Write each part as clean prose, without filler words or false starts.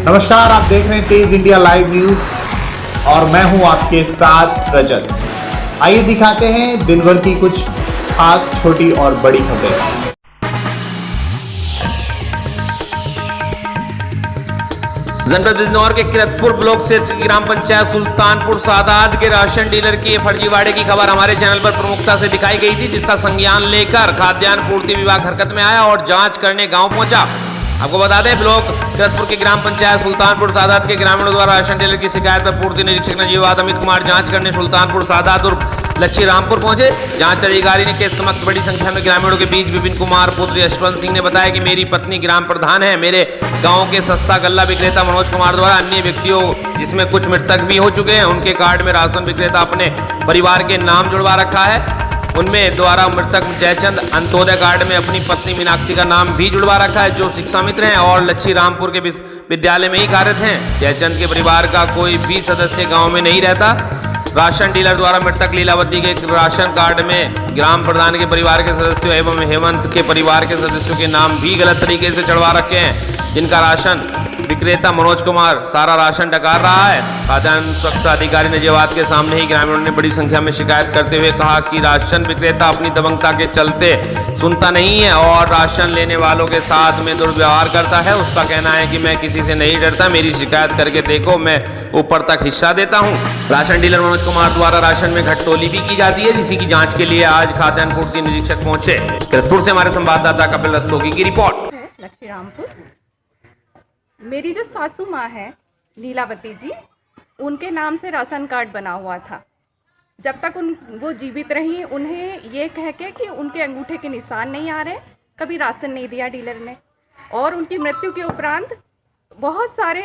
नमस्कार, आप देख रहे हैं तेज इंडिया लाइव न्यूज और मैं हूं आपके साथ रजत। आइए दिखाते हैं दिन भर की कुछ खास छोटी और बड़ी खबरें। जनपद बिजनौर के किरतपुर ब्लॉक क्षेत्र की ग्राम पंचायत सुल्तानपुर सादात के राशन डीलर की फर्जीवाड़े की खबर हमारे चैनल पर प्रमुखता से दिखाई गई थी, जिसका संज्ञान लेकर खाद्यान्न पूर्ति विभाग हरकत में आया और जांच करने गांव पहुंचा। आपको बता दें, ब्लॉक किरतपुर की ग्राम पंचायत सुल्तानपुर सादात के ग्रामीणों द्वारा राशन डीलर की शिकायत पर पूर्ति निरीक्षक नजीवाद अमित कुमार जांच करने सुल्तानपुर सादात और लच्छी रामपुर पहुंचे। जांच अधिकारी ने के समक्ष बड़ी संख्या में ग्रामीणों के बीच विपिन कुमार पुत्र यशवंत सिंह ने बताया कि मेरी पत्नी ग्राम प्रधान है। मेरे गांव के सस्ता गल्ला विक्रेता मनोज कुमार द्वारा अन्य व्यक्तियों, जिसमें कुछ मृतक भी हो चुके हैं, उनके कार्ड में राशन विक्रेता अपने परिवार के नाम जुड़वा रखा है। उनमें द्वारा मृतक जयचंद अंत्योदय कार्ड में अपनी पत्नी मीनाक्षी का नाम भी जुड़वा रखा है, जो शिक्षा मित्र हैं और लच्छी रामपुर के विद्यालय में ही कार्यरत हैं। जयचंद के परिवार का कोई भी सदस्य गांव में नहीं रहता। राशन डीलर द्वारा मृतक लीलावती के राशन कार्ड में ग्राम प्रधान के परिवार के सदस्यों एवं हेमंत के परिवार के सदस्यों के नाम भी गलत तरीके से चढ़वा रखे हैं, जिनका राशन विक्रेता मनोज कुमार सारा राशन डकार रहा है। खाद्यान्न सुरक्षा अधिकारी नजीवाद के सामने ही ग्रामीणों ने बड़ी संख्या में शिकायत करते हुए कहा कि राशन विक्रेता अपनी दबंगता के चलते सुनता नहीं है और राशन लेने वालों के साथ में दुर्व्यवहार करता है। उसका कहना है कि मैं किसी से नहीं डरता, मेरी शिकायत करके देखो, मैं ऊपर तक हिस्सा देता हूँ। राशन डीलर मनोज कुमार द्वारा राशन में घटतोली भी की जाती है, जिसी की जांच के लिए आज खाद्यान्न पूर्ति निरीक्षक पहुंचे। किरतपुर से हमारे संवाददाता कपिल रस्तोगी की रिपोर्ट। लच्छी रामपुर मेरी जो सासू माँ है लीलावती जी, उनके नाम से राशन कार्ड बना हुआ था। जब तक वो जीवित रही, उन्हें ये कह के कि उनके अंगूठे के निशान नहीं आ रहे, कभी राशन नहीं दिया डीलर ने। और उनकी मृत्यु के उपरांत बहुत सारे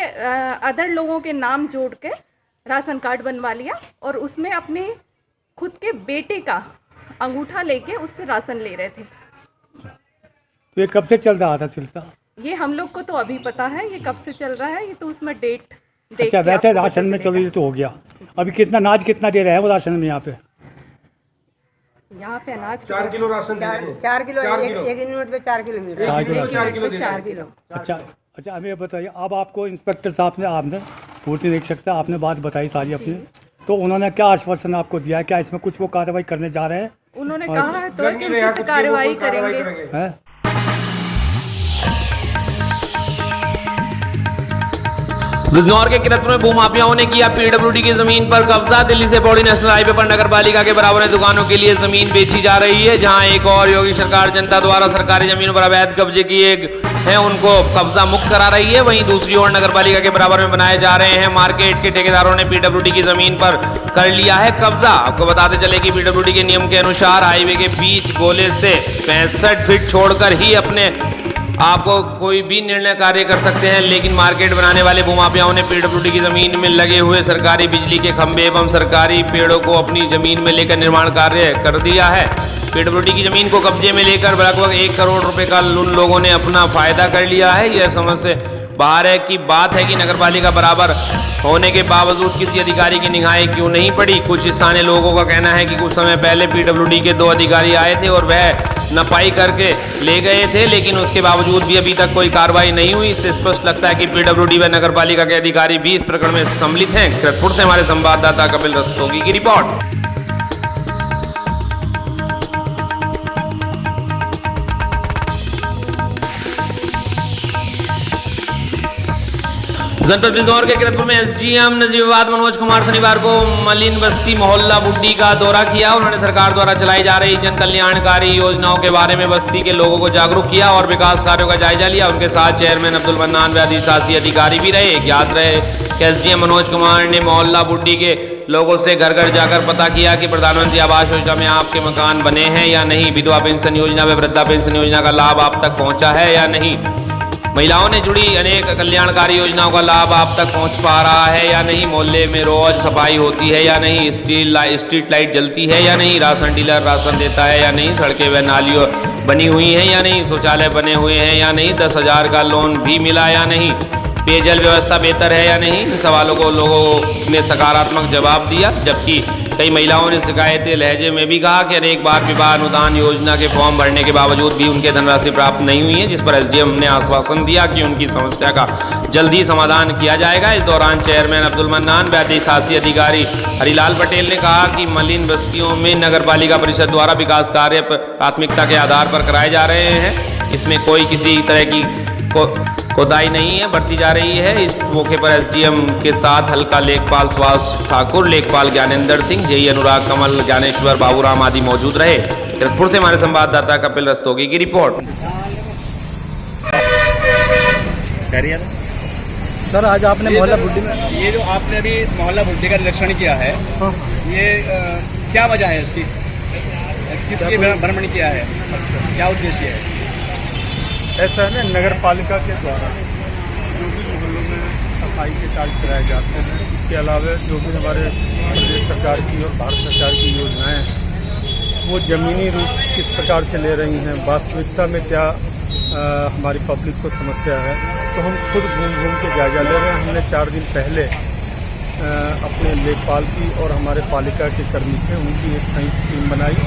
अदर लोगों के नाम जोड़ के राशन कार्ड बनवा लिया और उसमें अपने खुद के बेटे का अंगूठा लेके उससे राशन ले रहे थे। तो ये कब से चल रहा था सिलसिला? ये हम लोग को तो अभी पता है ये कब से चल रहा है, ये तो उसमें डेट अच्छा, वैसे राशन में चल रही तो हो गया। अभी कितना अनाज कितना दे रहे हैं वो राशन में? यहाँ पे अनाज 4 किलो राशन 4 किलो एक यूनिट में 4 किलो मिल रहा है। 4 किलो। अच्छा हमें बताइए, अब आपको इंस्पेक्टर साहब ने, आपने पूर्ति निरीक्षक से आपने बात बताई सारी अपनी, तो उन्होंने क्या आश्वासन आपको दिया है? क्या इसमें कुछ वो कार्रवाई करने जा रहे हैं? उन्होंने कहा है तो कि उचित कार्रवाई करेंगे। बिजनौर के किरतपुर में भूमाफियाओं ने किया पीडब्ल्यूडी की जमीन पर कब्जा। दिल्ली से पौड़ी नेशनल हाईवे पर नगर पालिका के बराबर दुकानों के लिए जमीन बेची जा रही है, जहां एक और योगी सरकार जनता द्वारा सरकारी जमीनों पर अवैध कब्जे किए हैं उनको कब्जा मुक्त करा रही है। वहीं दूसरी ओर नगर पालिका के बराबर में बनाए जा रहे हैं मार्केट के ठेकेदारों ने पीडब्ल्यूडी की जमीन पर कर लिया है कब्जा। आपको बताते चले कि पीडब्ल्यूडी के नियम के अनुसार हाईवे के बीच गोले से 65 फीट छोड़कर ही अपने आपको कोई भी निर्णय कार्य कर सकते हैं, लेकिन मार्केट बनाने वाले भूमाफियाओं ने पीडब्ल्यूडी की जमीन में लगे हुए सरकारी बिजली के खंभे एवं सरकारी पेड़ों को अपनी जमीन में लेकर निर्माण कार्य कर दिया है। पीडब्ल्यूडी की जमीन को कब्जे में लेकर लगभग 1 करोड़ रुपए का उन लोगों ने अपना फायदा कर लिया है। यह समझ से बाहर है कि बात है कि नगरपालिका बराबर होने के बावजूद किसी अधिकारी की निगाहें क्यों नहीं पड़ी। कुछ स्थानीय लोगों का कहना है कि कुछ समय पहले पीडब्ल्यूडी के 2 अधिकारी आए थे और वह नपाई करके ले गए थे, लेकिन उसके बावजूद भी अभी तक कोई कार्रवाई नहीं हुई। इससे स्पष्ट लगता है कि पीडब्ल्यूडी व नगरपालिका के अधिकारी भी इस प्रकरण में सम्मिलित हैं। किरतपुर से हमारे संवाददाता कपिल रस्तोगी की रिपोर्ट। जनपद बिजनौर के किरतपुर में एसडीएम नजीवाद मनोज कुमार शनिवार को मलिन बस्ती मोहल्ला बुड्डी का दौरा किया। उन्होंने सरकार द्वारा चलाई जा रही जन कल्याणकारी योजनाओं के बारे में बस्ती के लोगों को जागरूक किया और विकास कार्यों का जायजा लिया। उनके साथ चेयरमैन अब्दुल मन्नान व अधिशासी अधिकारी भी रहे। ज्ञात रहे कि एसडीएम मनोज कुमार ने मोहल्ला बुड्डी के लोगों से घर घर जाकर पता किया कि प्रधानमंत्री आवास योजना में आपके मकान बने हैं या नहीं, विधवा पेंशन योजना व वृद्धा पेंशन योजना का लाभ आप तक पहुंचा है या नहीं, महिलाओं ने जुड़ी अनेक कल्याणकारी योजनाओं का लाभ आप तक पहुंच पा रहा है या नहीं, मोहल्ले में रोज सफाई होती है या नहीं, स्ट्रीट लाइट जलती है या नहीं, राशन डीलर राशन देता है या नहीं, सड़कें व नालियों बनी हुई हैं या नहीं, शौचालय बने हुए हैं या नहीं, 10,000 का लोन भी मिला या नहीं, पेयजल व्यवस्था बेहतर है या नहीं, इन सवालों को लोगों ने सकारात्मक जवाब दिया। जबकि कई महिलाओं ने शिकायतें लहजे में भी कहा कि अनेक बार विवाह अनुदान योजना के फॉर्म भरने के बावजूद भी उनके धनराशि प्राप्त नहीं हुई है, जिस पर एसडीएम ने आश्वासन दिया कि उनकी समस्या का जल्दी समाधान किया जाएगा। इस दौरान चेयरमैन अब्दुल मन्नान व अधिशासी अधिकारी हरिलाल पटेल ने कहा कि मलिन बस्तियों में नगर पालिका परिषद द्वारा विकास कार्य प्राथमिकता के आधार पर कराए जा रहे हैं। इसमें कोई किसी तरह की कोताही नहीं है बरती जा रही है। इस मौके पर एसडीएम के साथ हल्का लेखपाल सुभाष ठाकुर, लेखपाल ज्ञानेंद्र सिंह, जेई अनुराग कमल, ज्ञानेश्वर बाबूराम आदि मौजूद रहे। किरतपुर से हमारे संवाददाता कपिल रस्तोगी की रिपोर्ट। सर आज आपने मोहल्ला बुड्ढी में ये जो आपने अभी मोहल्ला बुड्ढी का निरीक्षण किया है, ये क्या वजह है इसकी, किसके भ्रमण किया है, क्या उद्देश्य है? ऐसा है ना, नगर पालिका के द्वारा जो भी मोहल्लों में सफाई के कार्य कराए जाते हैं, इसके अलावा जो भी हमारे प्रदेश सरकार की और भारत सरकार की योजनाएं हैं वो ज़मीनी रूप किस प्रकार से ले रही हैं, वास्तविकता में क्या हमारी पब्लिक को समस्या है, तो हम खुद घूम घूम के जायजा ले रहे हैं। हमने 4 दिन पहले अपने लेखपाल की और हमारे पालिका के कर्मी थे, उनकी एक संयुक्त टीम बनाई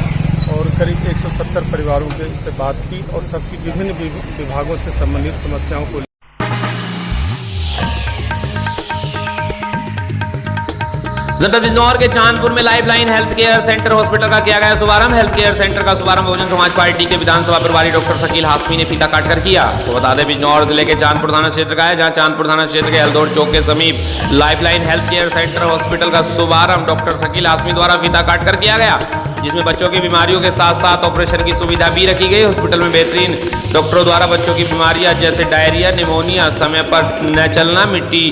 और करीब 170 परिवारों से बात की और सबकी विभिन्न विभागों से संबंधित समस्याओं को। जनपद बिजनौर के चांदपुर में lifeline health care centre hospital का किया गया शुभारंभ। हेल्थ केयर सेंटर का शुभारंभ बहुजन समाज पार्टी के विधानसभा प्रभारी डॉक्टर शकील हाशमी ने फीता काटकर किया। तो बता दें बिजनौर जिले के चांदपुर थाना क्षेत्र का है, जहां चांदपुर थाना क्षेत्र के हल्दौर चौक के समीप lifeline health care centre hospital का शुभारंभ डॉक्टर शकील हाशमी द्वारा फीता काटकर किया गया, जिसमें बच्चों की बीमारियों के साथ साथ ऑपरेशन की सुविधा भी रखी गई। हॉस्पिटल में बेहतरीन डॉक्टरों द्वारा बच्चों की बीमारियां जैसे डायरिया, निमोनिया, समय पर न चलना, मिट्टी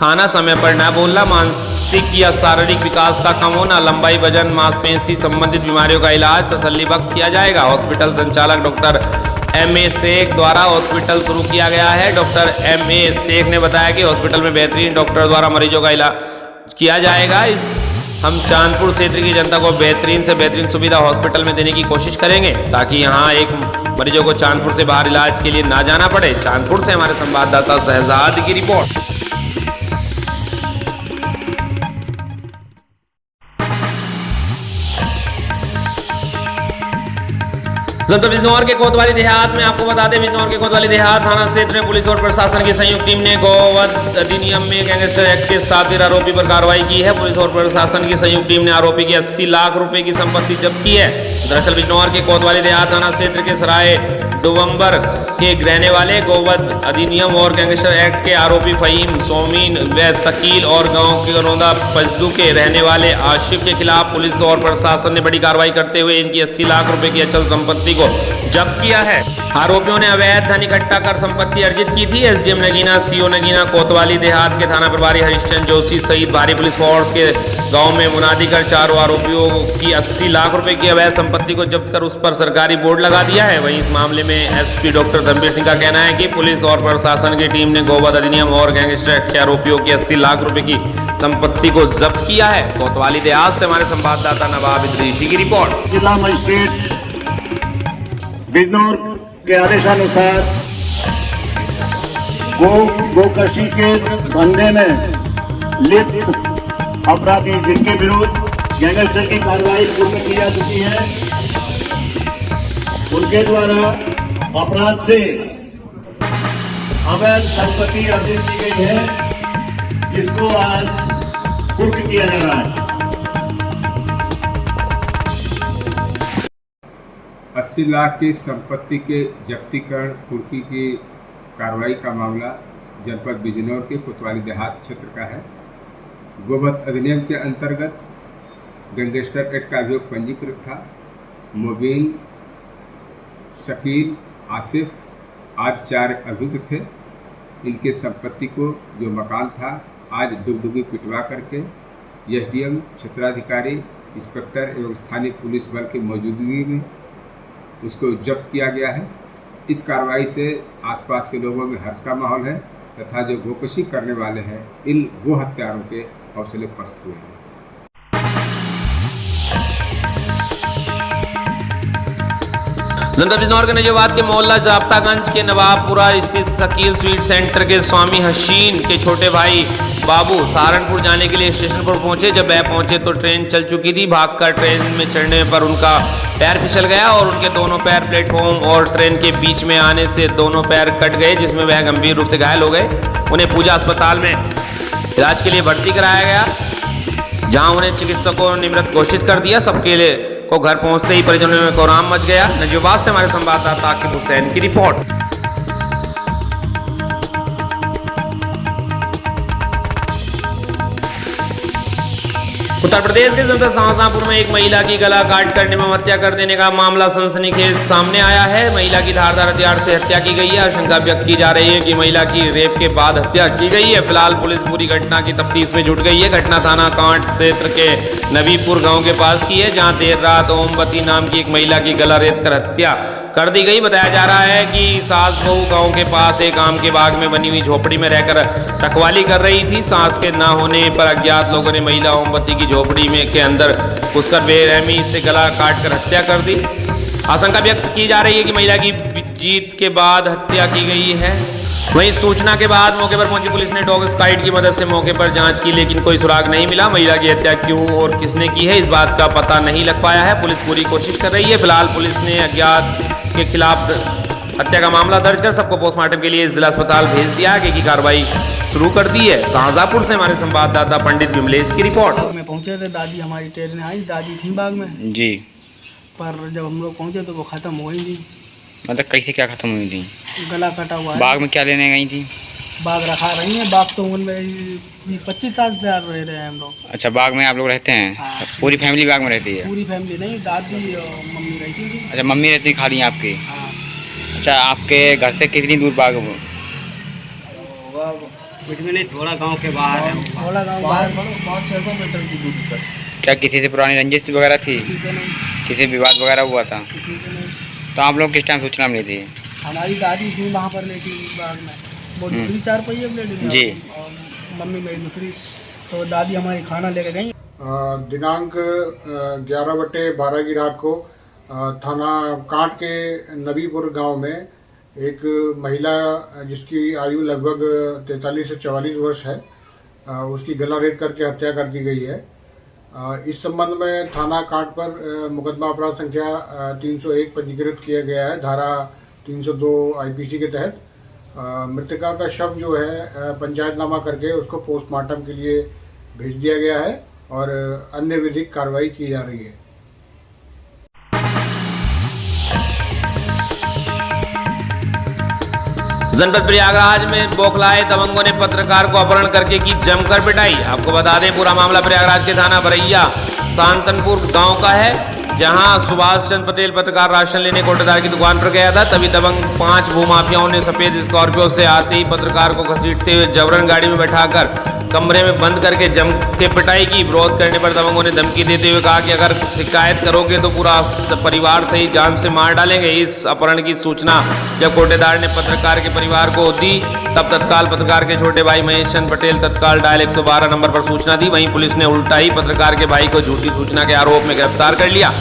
खाना, समय पर न बोलना, मानसिक या शारीरिक विकास का कम होना, लंबाई, वजन, मांसपेशी संबंधित बीमारियों का इलाज तसल्ली बख्श किया जाएगा। हॉस्पिटल संचालक डॉक्टर M.A. शेख द्वारा हॉस्पिटल शुरू किया गया है। Doctor M.A. शेख ने बताया कि हॉस्पिटल में बेहतरीन डॉक्टर द्वारा मरीजों का इलाज किया जाएगा। हम चांदपुर क्षेत्र की जनता को बेहतरीन से बेहतरीन सुविधा हॉस्पिटल में देने की कोशिश करेंगे, ताकि यहाँ एक मरीजों को चांदपुर से बाहर इलाज के लिए ना जाना पड़े। चांदपुर से हमारे संवाददाता शहजाद की रिपोर्ट। जनपद बिजनौर के कोतवाली देहात में आपको बता दें, बिजनौर के कोतवाली देहात थाना क्षेत्र में पुलिस और प्रशासन की संयुक्त टीम ने गोवध अधिनियम में गैंगस्टर एक्ट के 7 आरोपी पर कार्रवाई की है। पुलिस और प्रशासन की संयुक्त टीम ने आरोपी की 80 लाख रुपए की संपत्ति जब्त की है। दरअसल बिजनौर के कोतवाली देहात थाना क्षेत्र के सराय डुवंबर के रहने वाले गोवध अधिनियम और गैंगस्टर एक्ट के आरोपी फहीम, सोमीन व शकील और गांव के गनौदा पजदू के रहने वाले आशिफ के खिलाफ पुलिस और प्रशासन ने बड़ी कार्रवाई करते हुए इनकी 80 लाख रुपए की अचल संपत्ति को जब्त किया है। आरोपियों ने अवैध धन इकट्ठा कर संपत्ति अर्जित की थी। एसडीएम नगीना, सीओ नगीना, कोतवाली देहात के थाना प्रभारी हरिश्चंद्र जोशी सहित भारी पुलिस फोर्स के गांव में मुनादी कर चारों आरोपियों की 80 लाख रुपए की अवैध संपत्ति को जब्त कर उस पर सरकारी बोर्ड लगा दिया है। वहीं इस मामले में एसपी डॉक्टर धनबीर सिंह का कहना है कि पुलिस और प्रशासन की टीम ने गोवध अधिनियम और गैंगस्टर एक्ट के आरोपियों की 80 लाख रुपए की संपत्ति को जब्त किया है। कोतवाली देहात से हमारे संवाददाता नवाब इदरीसी की रिपोर्ट। जिला मजिस्ट्रेट बिजनौर के आदेशानुसार गोकशी के धंधे में लिप्त अपराधी जिनके विरुद्ध गैंगस्टर की कार्रवाई पूर्ण की जा चुकी है, उनके द्वारा अपराध से अवैध संपत्ति अर्जित की गई है, जिसको आज कुर्क किया जा रहा है। 80 लाख की संपत्ति के जब्तीकरण कुर्की की कार्रवाई का मामला जनपद बिजनौर के कोतवाली देहात क्षेत्र का है। गोवध अधिनियम के अंतर्गत गैंगस्टर एक्ट का अभियोग पंजीकृत था। मुबीन, शकील, आसिफ आज 4 अभियुक्त थे। इनके संपत्ति को जो मकान था आज डुगडुगी पिटवा करके एसडीएम, क्षेत्राधिकारी, इंस्पेक्टर एवं स्थानीय पुलिस बल की मौजूदगी में उसको जब्त किया गया है। इस कार्रवाई से आसपास के लोगों में हर्ष का माहौल है तथा जो गोकशी करने वाले हैं इन गो हत्यारों के हौसले पस्त हुए हैं। जनपद बिजनौर के नजीबाद के मोहल्ला जाप्तागंज के नवाबपुरा स्थित शकील स्वीट सेंटर के स्वामी हसीन के छोटे भाई बाबू सहारनपुर जाने के लिए स्टेशन पर पहुंचे। जब वह पहुंचे तो ट्रेन चल चुकी थी। भागकर ट्रेन में चढ़ने पर उनका पैर फिसल गया और उनके दोनों पैर प्लेटफॉर्म और ट्रेन के बीच में आने से दोनों पैर कट गए, जिसमें वह गंभीर रूप से घायल हो गए। उन्हें पूजा अस्पताल में इलाज के लिए भर्ती कराया गया, जहां उन्हें चिकित्सकों ने मृत घोषित कर दिया। सबके लिए को घर पहुंचते ही परिजनों में कोहराम मच गया। नजीबाद से हमारे संवाददाता आकिब हुसैन की रिपोर्ट। उत्तर प्रदेश के जनपद शाहजहांपुर में एक महिला की गला काट कर निर्मम हत्या कर देने का मामला सनसनीखेज सामने आया है। महिला की धारदार हथियार से हत्या की गई है। आशंका व्यक्त की जा रही है कि महिला की रेप के बाद हत्या की गई है। फिलहाल पुलिस पूरी घटना की तफ्तीश में जुट गई है। घटना थाना कांट क्षेत्र के नबीपुर गांव के पास की है, जहां देर रात ओमवती नाम की एक महिला की गला रेत कर हत्या कर दी गई। बताया जा रहा है कि सास बहू गांव के पास एक आम के बाग में बनी हुई झोपड़ी में रहकर रखवाली कर रही थी। सास के न होने पर अज्ञात लोगों ने महिला ओमवती की झोपड़ी में के अंदर घुसकर बेरहमी से गला काट कर हत्या कर दी। आशंका व्यक्त की जा रही है कि महिला की जीत के बाद हत्या की गई है। वहीं सूचना के बाद मौके पर पहुंची पुलिस ने डॉग स्क्वाड की मदद से मौके पर जांच की, लेकिन कोई सुराग नहीं मिला। महिला की हत्या क्यों और किसने की है, इस बात का पता नहीं लग पाया है। पुलिस पूरी कोशिश कर रही है। फिलहाल पुलिस ने अज्ञात के खिलाफ हत्या का मामला दर्ज कर सबको पोस्टमार्टम के लिए जिला अस्पताल भेज दिया। आगे की कार्रवाई शुरू कर दी है। शाहजहांपुर से हमारे संवाददाता पंडित विमलेश की रिपोर्ट। में पहुंचे थे, दादी हमारी ट्रेन आई, दादी थी बाग में जी, पर जब हम लोग पहुंचे तो वो ख़त्म हो गई थी। मतलब कैसे क्या खत्म हुई थी? गला कटा हुआ है। बाग में क्या लेने गई थी? बाग रखा रही है। बाग तो उनमें 25 साल से रह रहे हैं हम लोग। अच्छा, बाग में आप लोग रहते हैं? हाँ। पूरी फैमिली बाग में रहती है? पूरी फैमिली नहीं, दादी और मम्मी रहती थी। अच्छा, मम्मी रहती खाली आपकी? हाँ। अच्छा, आपके घर से कितनी दूर बाग हो? कुछ भी नहीं, थोड़ा गांव के बाहर है। थोड़ा गांव बाहर 500 मीटर की दूरी पर। क्या किसी से पुरानी रंजिश वगैरह थी? किसी से नहीं। किसी विवाद वगैरह हुआ था? किसी से नहीं। तो आप लोग किस टाइम सूचना मिली थी? हमारी दादी थी वहाँ पर लेटी बाग में, वो दूसरी 4 पहिए लेटी जी, और मम्मी मेरी दूसरी। तो दादी हमारी खाना लेके गई। दिनांक 11/12 की रात को थाना कांट के नबीपुर गांव में एक महिला जिसकी आयु लगभग 43 से 44 वर्ष है, उसकी गला रेत करके हत्या कर दी गई है। इस संबंध में थाना कांट पर मुकदमा अपराध संख्या 301 पंजीकृत किया गया है, धारा 302 IPC के तहत। मृतका का शव जो है पंचायतनामा करके उसको पोस्टमार्टम के लिए भेज दिया गया है और अन्य विधिक कार्रवाई की जा रही है। जनपद प्रयागराज में बौखलाए दबंगों ने पत्रकार को अपहरण करके की जमकर पिटाई। आपको बता दें, पूरा मामला प्रयागराज के थाना बरैया सांतनपुर गांव का है, जहां सुभाष चंद्र पटेल पत्रकार राशन लेने कोटेदार की दुकान पर गया था। तभी दबंग 5 भूमाफियाओं ने सफेद स्कॉर्पियो से आते ही पत्रकार को घसीटते हुए जबरन गाड़ी में बैठाकर कमरे में बंद करके जम के पिटाई की। विरोध करने पर दबंगों ने धमकी देते हुए कहा कि अगर शिकायत करोगे तो पूरा परिवार सहित जान से मार डालेंगे। इस अपहरण की सूचना जब कोटेदार ने पत्रकार के परिवार को दी, तब तत्काल पत्रकार के छोटे भाई महेश चंद्र पटेल तत्काल डायल 112 नंबर पर सूचना दी। वहीं पुलिस ने उल्टा ही पत्रकार के भाई को झूठी सूचना के आरोप में गिरफ्तार कर लिया।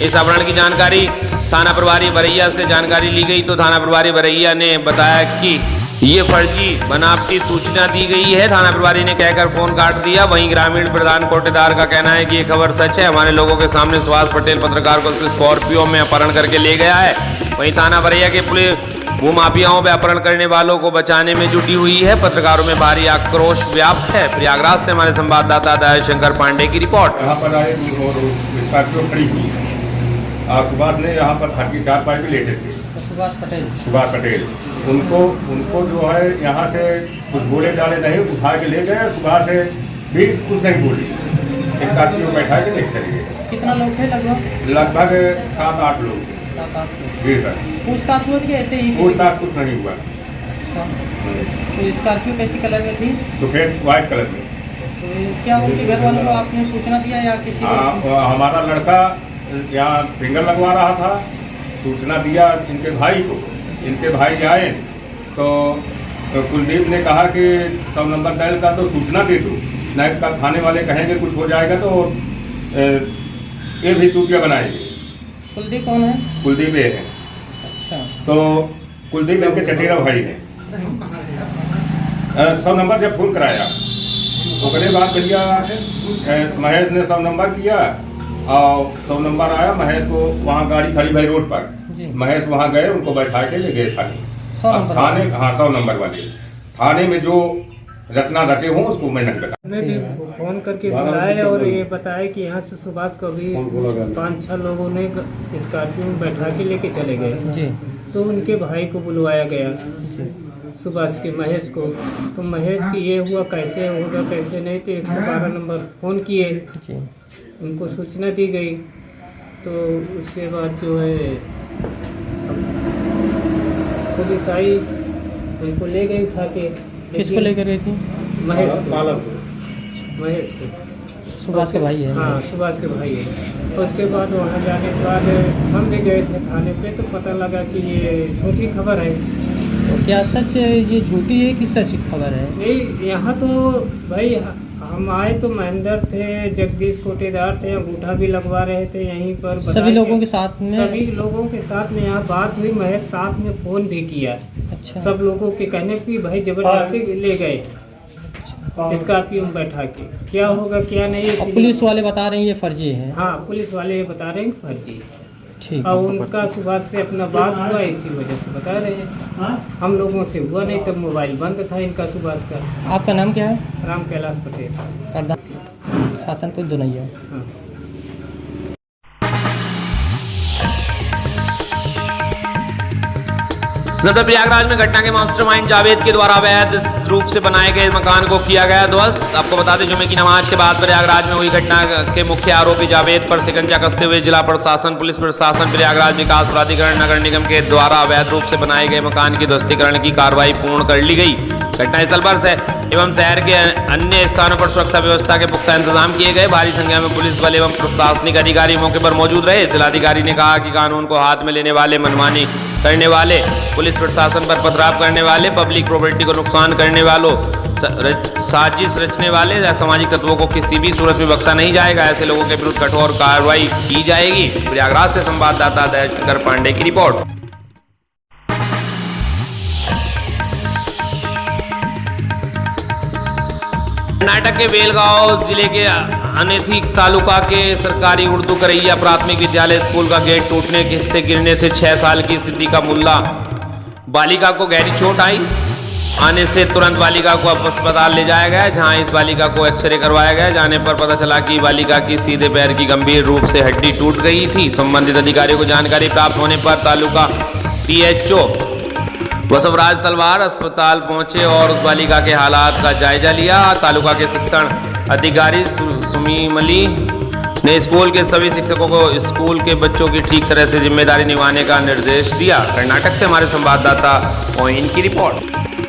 इस अपहरण की जानकारी थाना प्रभारी बरैया से जानकारी ली गई तो थाना प्रभारी बरैया ने बताया कि ये फर्जी बनावटी सूचना दी गई है। थाना प्रभारी ने कहकर फोन काट दिया। वहीं ग्रामीण प्रधान कोटेदार का कहना है कि ये खबर सच है। हमारे लोगों के सामने सुभाष पटेल पत्रकार को स्कॉर्पियो में अपहरण करके ले गया है। वहीं थाना बरैया के पुलिस भूमाफियाओं में अपहरण करने वालों को बचाने में जुटी हुई है। पत्रकारों में भारी आक्रोश व्याप्त है। प्रयागराज से हमारे संवाददाता दया शंकर पांडे की रिपोर्ट। यहाँ पर आए और स्कॉर्पियो खड़ी हुई है। सुभाष ने यहाँ पर खड़की 4 पाई पे लेटे थे। सुभाष पटेल उनको जो है यहाँ से कुछ बोले डाले नहीं, उठा के ले गए। सुभाष से भी कुछ नहीं बोली, स्कॉर्पियो बैठा के लेकर गए। कितना लोग थे? लगभग 7-8 लोग थे। जी सर। पूछताछ हुआ कि ऐसे ही? पूछताछ कुछ नहीं हुआ। तो स्कॉर्पियो कैसी कलर में थी? सफेद व्हाइट कलर में। तो क्या उनके घर वालों को आपने सूचना दिया या किसी? हमारा लड़का यहाँ फिंगर लगवा रहा था, सूचना दिया इनके भाई को। इनके भाई आए तो कुलदीप ने कहा कि 100 नंबर डायल का तो सूचना दे दो, नहीं का थाने वाले कहेंगे कुछ हो जाएगा तो ये भी चूतिया बनाएंगे। कुलदीप कौन है? कुलदीप ये है। तो कुलदीप इनके चचेरा भाई है। 100 नंबर जब फोन कराया उसके बाद भैया महेश ने 100 नंबर किया और 100 नंबर आया। महेश को वहाँ गाड़ी खड़ी भाई रोड पर, महेश वहाँ गए, उनको बैठा के ले गए थाने। थाने, हाँ 100 नंबर वाले थाने में जो रचना रचे हों उसको मैं नहीं बता। मैं भी फोन करके बुलाया और ये बताया कि यहाँ से सुभाष को अभी 5-6 लोगों ने स्कॉर्पियो में बैठा के लेके चले गए जी। तो उनके भाई को बुलवाया गया सुभाष के, महेश को। तो महेश की ये हुआ कैसे होगा कैसे नहीं, तो 112 नंबर फ़ोन किए, उनको सूचना दी गई। तो उसके बाद जो है पुलिस आई, उनको ले गई उठा के। किसको लेकर गई थी? महेश को सुभाष के भाई है। हाँ सुभाष के भाई है। उसके बाद वहाँ जाने के बाद हम भी गए थे थाने पे, तो पता लगा कि ये झूठी खबर है। तो क्या सच ये झूठी है कि सच खबर है? नहीं, यहाँ तो भाई हम आए तो महेंद्र थे, जगदीश कोटेदार थे, अंगूठा भी लगवा रहे थे यहीं पर। सभी लोगों के साथ में? सभी लोगों के साथ में यहाँ बात हुई। महेश साथ में फ़ोन भी किया। अच्छा। सब लोगों के कहने पे भाई जबरदस्ती ले गए स्कॉर्पियो में बैठा के। क्या होगा क्या नहीं, पुलिस वाले बता रहे हैं ये फर्जी है। हाँ पुलिस वाले ये बता रहे हैं कि फर्जी है। ठीक। और उनका सुभाष से अपना बात हुआ, इसी वजह से बता रहे हैं। हम लोगों से हुआ नहीं, तब मोबाइल बंद था इनका सुभाष का। आपका नाम क्या है? राम कैलाश पटेल, करदा सातनपुर दुनैया। हाँ। जबकि प्रयागराज में घटना के मास्टरमाइंड जावेद के द्वारा अवैध रूप से बनाए गए मकान को किया गया ध्वस्त। आपको बता दें जुमे की नमाज के बाद प्रयागराज में हुई घटना के मुख्य आरोपी जावेद पर शिकंजा कसते हुए जिला प्रशासन, पुलिस प्रशासन, प्रयागराज विकास प्राधिकरण, नगर निगम के द्वारा अवैध रूप से बनाए गए मकान की ध्वस्तीकरण की कार्रवाई पूर्ण कर ली गई। घटनास्थल पर से एवं शहर के अन्य स्थानों पर सुरक्षा व्यवस्था के पुख्ता इंतजाम किए गए। भारी संख्या में पुलिस बल एवं प्रशासनिक अधिकारी मौके पर मौजूद रहे। जिलाधिकारी ने कहा कि कानून को हाथ में लेने वाले, मनमानी करने वाले, पुलिस प्रशासन पर पथराव करने वाले, पब्लिक प्रॉपर्टी को नुकसान करने वालों, साजिश रचने वाले असामाजिक तत्वों को किसी भी सूरत में बख्शा नहीं जाएगा। ऐसे लोगों के विरुद्ध कठोर कार्रवाई की जाएगी। प्रयागराज से संवाददाता दयाशंकर पांडे की रिपोर्ट। कर्नाटक के बेलगांव जिले के अनेथी तालुका के सरकारी उर्दू करैया प्राथमिक विद्यालय स्कूल का गेट टूटने से गिरने से 6 साल की सिद्दीका मुल्ला बालिका को गहरी चोट आई। आने से तुरंत बालिका को अस्पताल ले जाया गया, जहां इस बालिका को एक्सरे करवाया गया। जाने पर पता चला कि बालिका की सीधे पैर की गंभीर रूप से हड्डी टूट गई थी। संबंधित अधिकारियों को जानकारी प्राप्त होने पर तालुका PHO बसवराज तलवार अस्पताल पहुंचे और उस बालिका के हालात का जायजा लिया। तालुका के शिक्षण अधिकारी सुमीमली ने स्कूल के सभी शिक्षकों को स्कूल के बच्चों की ठीक तरह से जिम्मेदारी निभाने का निर्देश दिया। कर्नाटक से हमारे संवाददाता मोइन की रिपोर्ट।